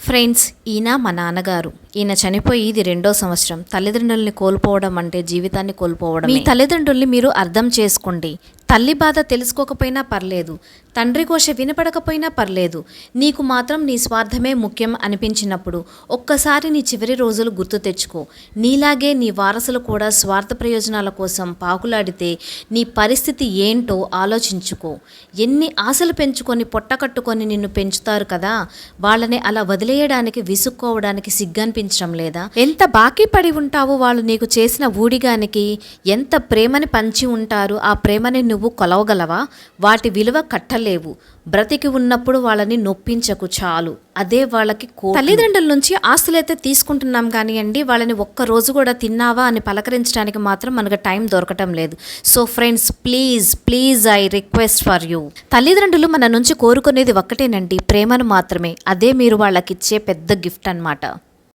Friends, ఈయన మా నాన్నగారు. ఈయన చనిపోయి ఇది 2వ సంవత్సరం. తల్లిదండ్రుల్ని కోల్పోవడం అంటే జీవితాన్ని కోల్పోవడం. మీ తల్లిదండ్రుల్ని మీరు అర్థం చేసుకోండి. తల్లి బాధ తెలుసుకోకపోయినా పర్లేదు, తండ్రి ఘోష వినపడకపోయినా పర్లేదు, నీకు మాత్రం నీ స్వార్థమే ముఖ్యం అనిపించినప్పుడు ఒక్కసారి నీ చివరి రోజులు గుర్తు తెచ్చుకో. నీలాగే నీ వారసులు కూడా స్వార్థ ప్రయోజనాల కోసం పాకులాడితే నీ పరిస్థితి ఏంటో ఆలోచించుకో. ఎన్ని ఆశలు పెంచుకొని పొట్టకట్టుకొని నిన్ను పెంచుతారు కదా, వాళ్ళని అలా వదిలేయడానికి విసుక్కోవడానికి సిగ్గనిపించడం లేదా? ఎంత బాకీ పడి ఉంటావు వాళ్ళు నీకు చేసిన ఊడిగానికి, ఎంత ప్రేమని పంచి ఉంటారు. ఆ ప్రేమని నువ్వు కొలవగలవా? వాటి విలువ కట్టలేవు. బ్రతికి ఉన్నప్పుడు వాళ్ళని నొప్పించకు చాలు, అదే వాళ్ళకి తల్లిదండ్రుల నుంచి ఆస్తులైతే తీసుకుంటున్నాం కానివ్వండి, వాళ్ళని ఒక్కరోజు కూడా తిన్నావా అని పలకరించడానికి మాత్రం మనకు టైం దొరకటం లేదు. So friends, please I request for you. తల్లిదండ్రులు మన నుంచి కోరుకునేది ఒక్కటేనండి, ప్రేమను మాత్రమే. అదే మీరు వాళ్ళకి ఇచ్చే పెద్ద గిఫ్ట్ అన్నమాట.